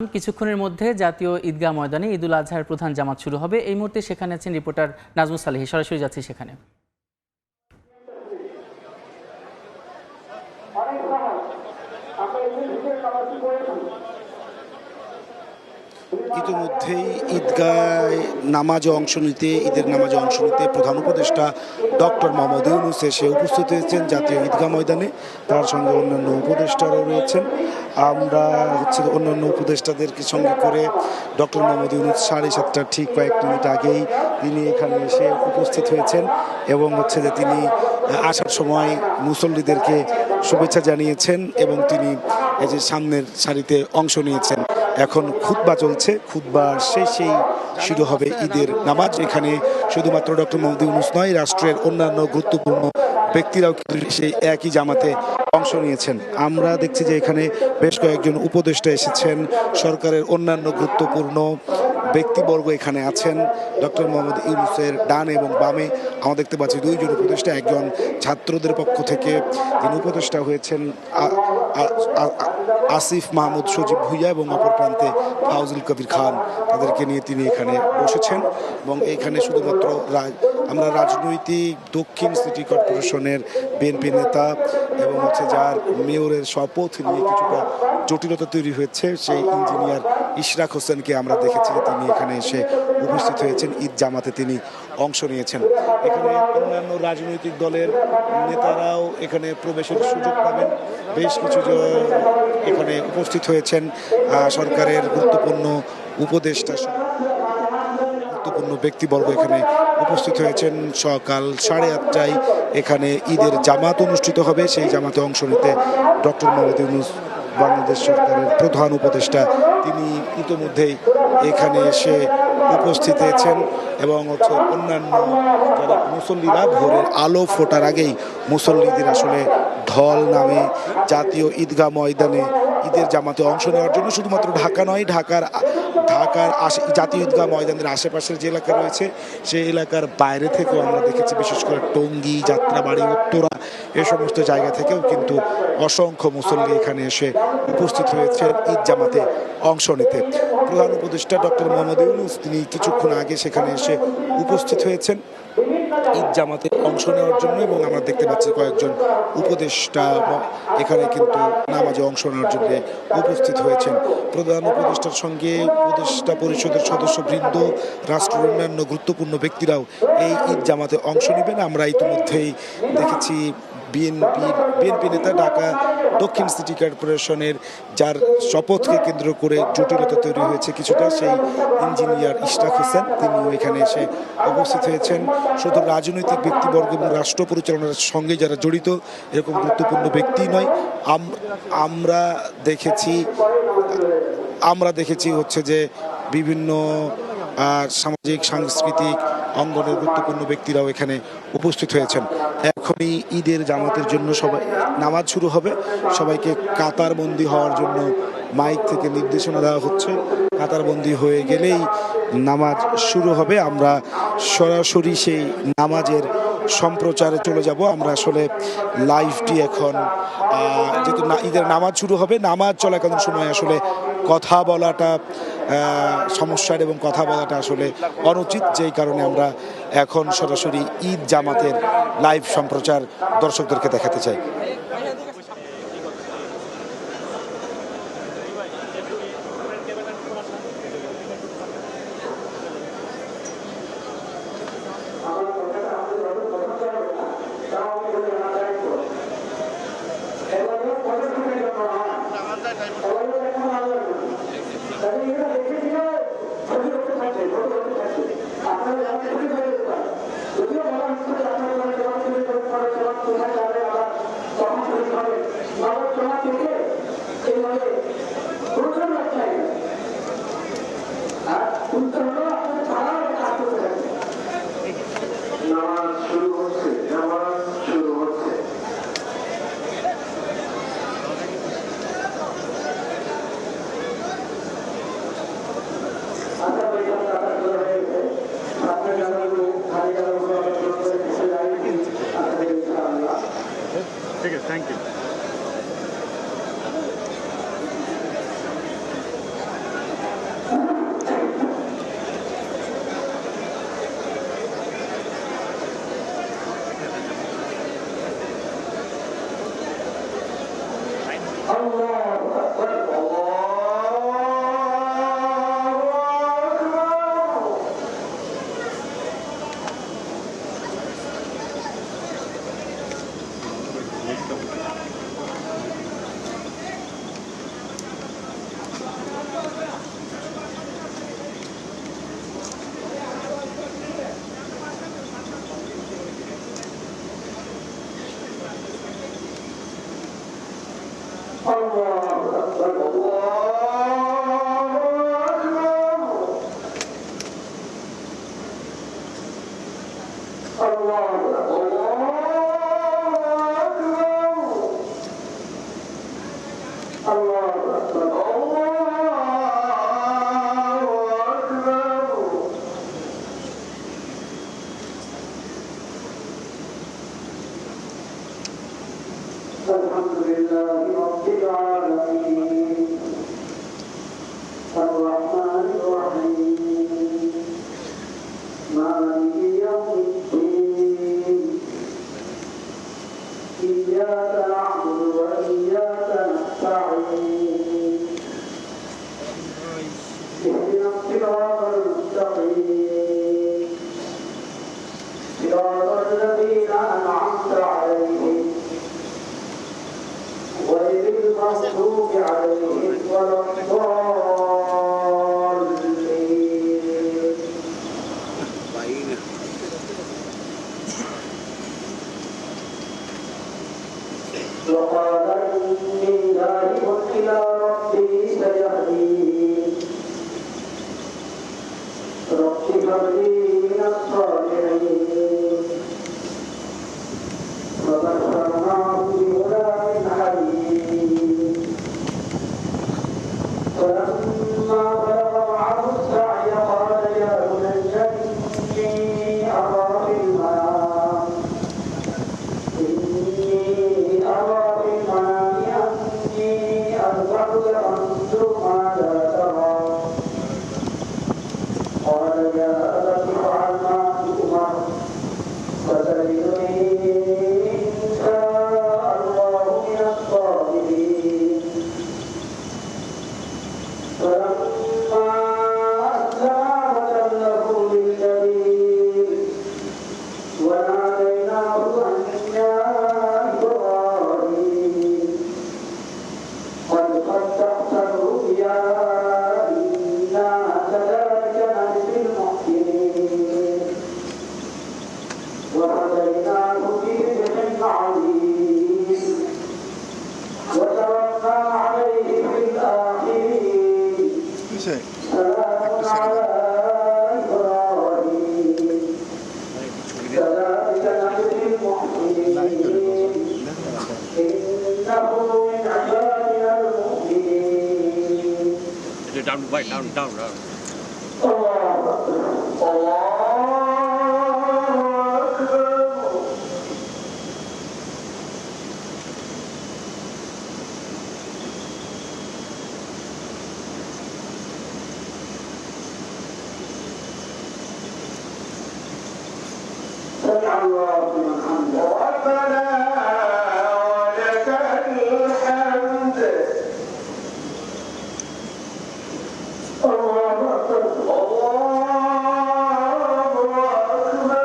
কিছুক্ষণের মধ্যে জাতীয় ঈদগাহ ময়দানে ঈদুল আজহার প্রধান জামাত শুরু হবে। এই মুহূর্তে সেখানে আছেন রিপোর্টার নাজমুস সালেহী। সরাসরি যাচ্ছি সেখানে। ইতিমধ্যেই ঈদগায় নামাজে অংশ নিতে ঈদের নামাজে অংশ নিতে প্রধান উপদেষ্টা ডক্টর মোহাম্মদ ইউনূস এসে উপস্থিত হয়েছেন জাতীয় ঈদগাহ ময়দানে। তার সঙ্গে অন্যান্য উপদেষ্টারাও রয়েছেন। আমরা অন্যান্য উপদেষ্টাদেরকে সঙ্গে করে ডক্টর মোহাম্মদ ইউনূস 7:30 ঠিক কয়েক মিনিট আগেই তিনি এখানে এসে উপস্থিত হয়েছেন এবং যে তিনি আসার সময় মুসল্লিদেরকে শুভেচ্ছা জানিয়েছেন এবং তিনি এই যে সামনের সারিতে অংশ নিয়েছেন। এখন খুতবা চলছে, খুতবার শেষেই শুরু হবে ঈদের নামাজ। এখানে শুধুমাত্র ডক্টর মোহাম্মদ ইউনূস নয়, রাষ্ট্রের অন্যান্য গুরুত্বপূর্ণ ব্যক্তিরাও কিন্তু সেই একই জামাতে অংশ নিয়েছেন। আমরা দেখছি যে এখানে বেশ কয়েকজন উপদেষ্টা এসেছেন, সরকারের অন্যান্য গুরুত্বপূর্ণ ব্যক্তিবর্গ এখানে আছেন। ডক্টর মোহাম্মদ ইউনূসের ডানে এবং বামে আমরা দেখতে পাচ্ছি দুইজন উপদেষ্টা, একজন ছাত্রদের পক্ষ থেকে যিনি উপদেষ্টা হয়েছেন আসিফ মাহমুদ সজীব ভুইয়া এবং অপর প্রান্তে ফাউজুল কবির খান, তাদেরকে নিয়ে তিনি এখানে বসেছেন। এবং এখানে শুধুমাত্র আমরা রাজনৈতিক দক্ষিণ সিটি কর্পোরেশনের বিএনপি নেতা এবং যার মেয়রের শপথ নিয়ে কিছুটা জটিলতা তৈরি হয়েছে সেই ইঞ্জিনিয়ার ইশরাক হোসেনকে আমরা দেখেছি যে তিনি এখানে এসে উপস্থিত হয়েছেন। ঈদ জামাতে তিনি অংশ নিয়েছেন। এখানে অন্যান্য রাজনৈতিক দলের নেতারাও এখানে প্রবেশের সুযোগ পাবেন। বেশ কিছু এখানে উপস্থিত হয়েছেন সরকারের গুরুত্বপূর্ণ উপদেষ্টা, গুরুত্বপূর্ণ ব্যক্তিবর্গ এখানে উপস্থিত হয়েছেন। সকাল 8:30টায় এখানে ঈদের জামাত অনুষ্ঠিত হবে। সেই জামাতে অংশ নিতে ডক্টর মোহাম্মদ ইউনূস বাংলাদেশ সরকারের প্রধান উপদেষ্টা তিনি ইতিমধ্যেই এখানে এসে উপস্থিত হয়েছেন এবং অন্যান্য যারা মুসল্লিরা ভোরের আলো ফোটার আগেই মুসল্লিদের আসলে ঢল নামে জাতীয় ঈদগাহ ময়দানে ঈদের জামাতে অংশ নেওয়ার জন্য। শুধুমাত্র ঢাকা নয়, ঢাকার জাতীয় ঈদগাহ ময়দানের আশেপাশের যে এলাকা রয়েছে সেই এলাকার বাইরে থেকেও আমরা দেখেছি, বিশেষ করে টঙ্গী, যাত্রাবাড়ি, উত্তরা এ সমস্ত জায়গা থেকেও কিন্তু অসংখ্য মুসল্লি এখানে এসে উপস্থিত হয়েছে ঈদ জামাতে অংশ নিতে। প্রধান উপদেষ্টা ডক্টর মোহাম্মদ ইউনূস তিনি কিছুক্ষণ আগে সেখানে এসে উপস্থিত হয়েছেন ঈদ জামাতে অংশ নেওয়ার জন্য এবং আমরা দেখতে পাচ্ছি কয়েকজন উপদেষ্টা এখানে কিন্তু নামাজে অংশ নেওয়ার জন্য উপস্থিত হয়েছেন। প্রধান উপদেষ্টার সঙ্গে উপদেষ্টা পরিষদের সদস্যবৃন্দ, রাষ্ট্রের অন্যান্য গুরুত্বপূর্ণ ব্যক্তিরাও এই ঈদ জামাতে অংশ নেবেন। আমরা ইতিমধ্যেই দেখেছি বিএনপি নেতা ঢাকা দক্ষিণ সিটি কর্পোরেশনের যার শপথকে কেন্দ্র করে জটিলতা তৈরি হয়েছে কিছুটা, সেই ইঞ্জিনিয়ার ইশরাক হোসেন তিনিও এখানে এসে উপস্থিত হয়েছেন। শুধু রাজনৈতিক ব্যক্তিবর্গ এবং রাষ্ট্র পরিচালনার সঙ্গে যারা জড়িত এরকম গুরুত্বপূর্ণ ব্যক্তি নয়, আমরা দেখেছি যে বিভিন্ন সামাজিক সাংস্কৃতিক অঙ্গনের গুরুত্বপূর্ণ ব্যক্তিরাও এখানে উপস্থিত হয়েছেন। এখনই ঈদের জামাতের জন্য সবাই নামাজ শুরু হবে। সবাইকে কাতারবন্দি হওয়ার জন্য মাইক থেকে নির্দেশনা দেওয়া হচ্ছে। কাতারবন্দি হয়ে গেলেই নামাজ শুরু হবে। আমরা সরাসরি সেই নামাজের সম্প্রচারে চলে যাব। আমরা আসলে লাইভটি এখন যেহেতু ঈদের নামাজ শুরু হবে, নামাজ চলাকালীন সময় আসলে কথা বলাটা সমস্যার এবং কথা বলাটা আসলে অনুচিত, যেই কারণে আমরা এখন সরাসরি ঈদ জামাতের লাইভ সম্প্রচার দর্শকদেরকে দেখাতে চাই। ঠিক আছে, থ্যাংক ইউ। اهدنا الصراط المستقيم صراط الذين أنعمت عليهم غير المغضوب عليهم ولا الضالين. وقال إني ذاهب إلى ربي سيهدين رب هب لي من الصالحين فبشرناه بغلام حليم فلما بلغ معه السعي قال يا بني إني أرى في المنام أني أذبحك فانظر ماذا ترى قال يا أبت افعل ما تؤمر فتجدني إن شاء الله من الصابرين فلما أسلما وتله للجبين وناديناه أن يا إبراهيم قد صدقت الرؤيا إنا كذلك نجزي المحسنين وهديناه بذبح عظيم وتركنا عليه في الآخرين سلام على إبراهيم كذلك نجزي المحسنين إنه من عبادنا المؤمنين. Down. الله أكبر الله أكبر. سمع الله لمن حمده ربنا ولك الحمد. الله أكبر الله أكبر.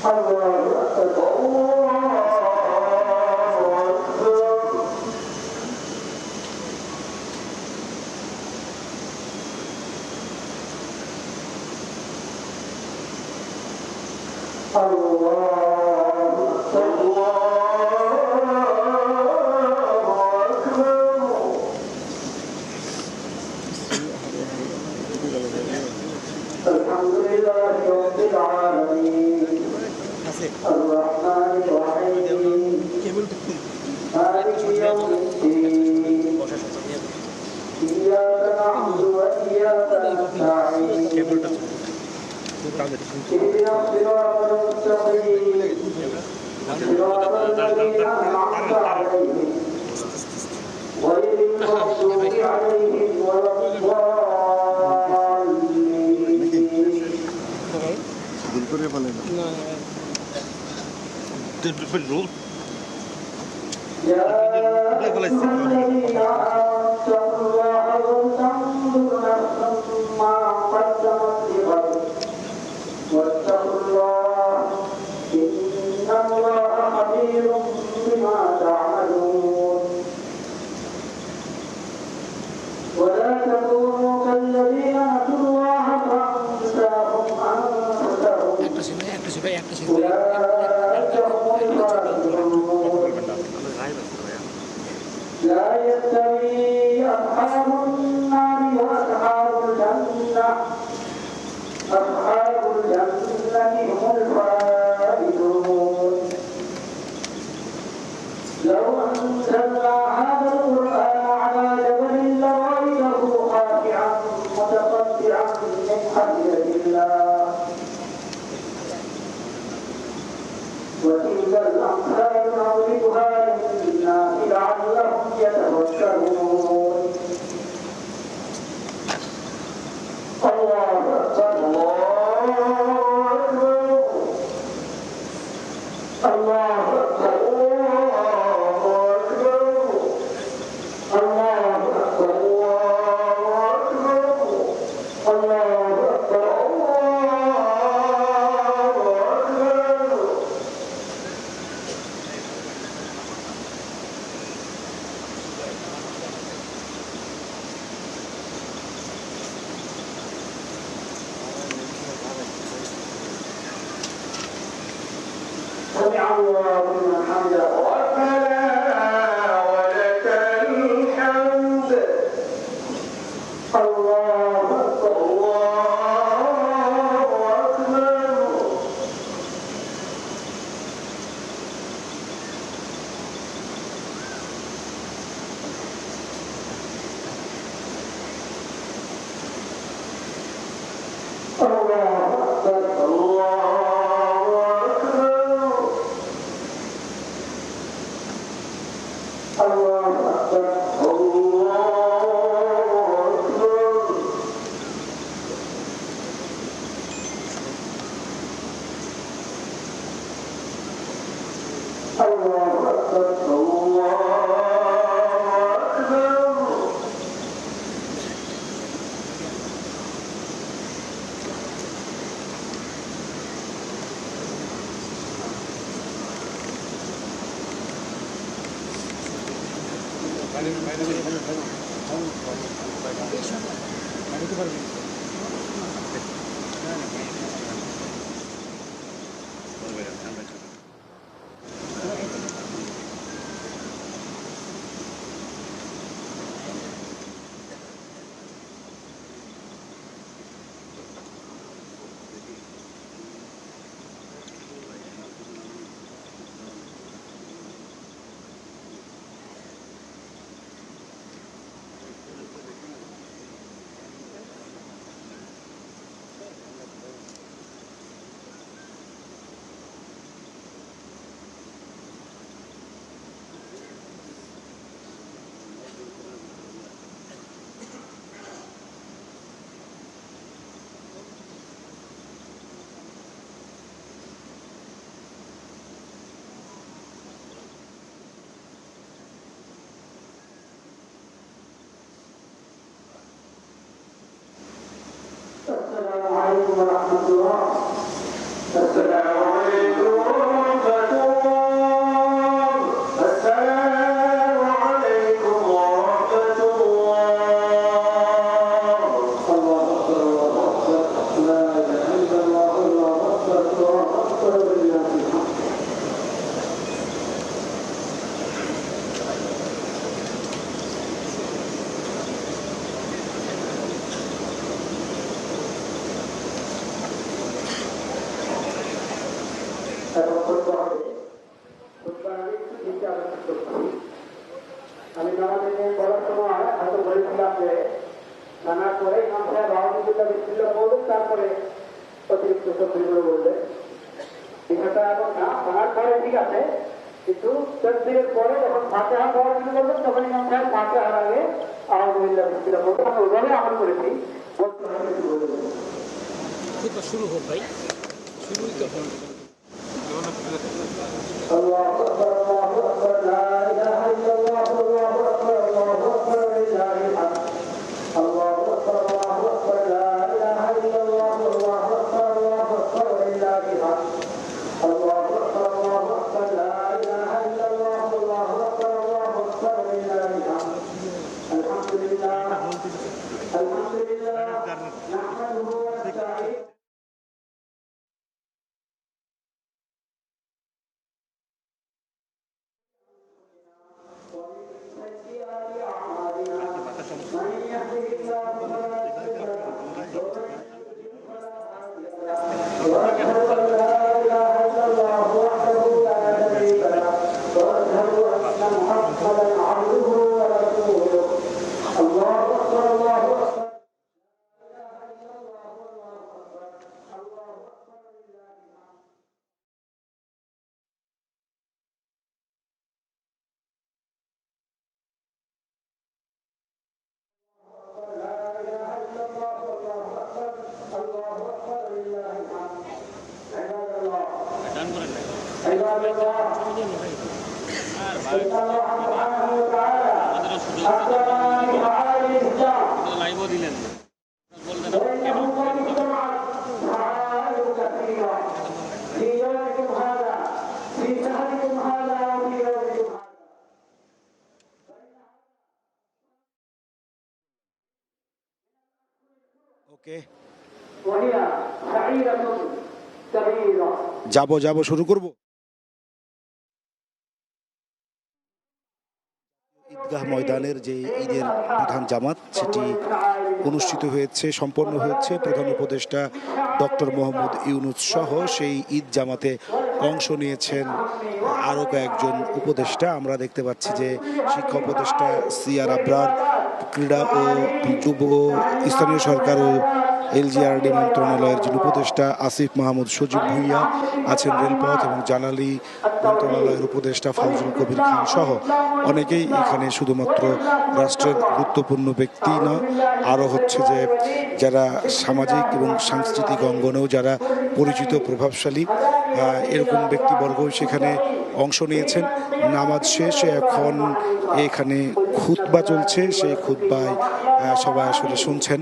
الله أكبر الله أكبر. الله أكبر الله أكبر. الحمد لله رب العالمين الرحمن الرحيم مالك يوم الدين إياك نعبد وإياك نستعين اهدنا الصراط المستقيم صراط الذين أنعمت عليهم غير المغضوب عليهم ولا الضالين. يا أيها الذين آمنوا اتقوا الله ولتنظر نفس ما قدمت لغد واتقوا الله إن الله خبير بما تعملون. ولا تكونوا كالذين نسوا الله فأنساهم أنفسهم أولئك هم الفاسقون. لا يستوي أصحاب النار وأصحاب الجنة أصحاب الجنة هم الفائزون. لو أنزلنا هذا القرآن على جبل لرأيته خاشعا متصدعا من خشية الله. وتلك الأمثال نضربها للناس لعلهم يشتهون الله أكبر الله أكبر الله أكبر الله أكبر سمع الله لمن حمده ربنا ولك الحمد الله أكبر الله أكبر الله أكبر الله الله أكبر الله أكبر الله أكبر السلام عليكم ورحمة الله السلام عليكم ورحمة الله السلام عليكم ورحمة الله الله أكبر الله أكبر لا إله إلا الله الله أكبر الله أكبر ولله الحمد আমি নামাজে বলার সময় হয়তো বলেছিলাম যে নানা করে ইমাম সাহেব আলহামদুলিল্লাহ বিসমিল্লাহ বলবেন, তারপরে অতিরিক্ত শব্দগুলো বলবেন। বিষয়টা এখন না, নামার পরে ঠিক আছে, কিন্তু তাকবীরের পরে যখন ফাতিহা পড়া শুরু করবেন তখন ইমাম সাহেব ফাতিহার আগে আলহামদুলিল্লাহ বিসমিল্লাহ বলবেন। আমরা ওইভাবে আমল করেছি। শুরু হোক ভাই, শুরুই তো الله أكبر الله أكبر لا إله إلا الله الله أكبر الله أكبر ولله الحمد الله أكبر الله أكبر لا إله إلا الله الله أكبر الله أكبر ولله الحمد الله أكبر الله أكبر لا إله إلا الله الله أكبر الله أكبر ولله الحمد الحمد لله الحمد لله نحمده ونستعينه من يهده الله فلا مضل له ومن يضلل فلا هادي له واشهد ان لا اله الا الله وحده لا شريك له واشهد ان محمدا عبده ورسوله الله اكبر الله اكبر লাইভও দিলেন বলবেন ওকে وهي سعيدة كبيرة যাব শুরু করব। ঈদগাহ ময়দানের যে ঈদের প্রধান জামাত সেটি অনুষ্ঠিত হয়েছে, সম্পন্ন হয়েছে। প্রধান উপদেষ্টা ডক্টর মোহাম্মদ ইউনূস সহ সেই ঈদ জামাতে অংশ নিয়েছেন আরও কয়েকজন উপদেষ্টা। আমরা দেখতে পাচ্ছি যে শিক্ষা উপদেষ্টা সিআর আবরার, ক্রীড়া ও যুব স্থানীয় সরকার ও এলজিআরডি মন্ত্রণালয়ের যিনি উপদেষ্টা আসিফ মাহমুদ সজীব ভুইয়া আছেন, রেলপথ এবং জ্বালানি মন্ত্রণালয়ের উপদেষ্টা ফাউজুল কবির খান সহ অনেকেই এখানে শুধুমাত্র রাষ্ট্রের গুরুত্বপূর্ণ ব্যক্তি না, আরও হচ্ছে যে যারা সামাজিক এবং সাংস্কৃতিক অঙ্গনেও যারা পরিচিত প্রভাবশালী এরকম ব্যক্তিবর্গও সেখানে অংশ নিয়েছেন। নামাজ শেষে এখন এখানে খুতবা চলছে, সেই খুতবায় সবাই আসলে শুনছেন।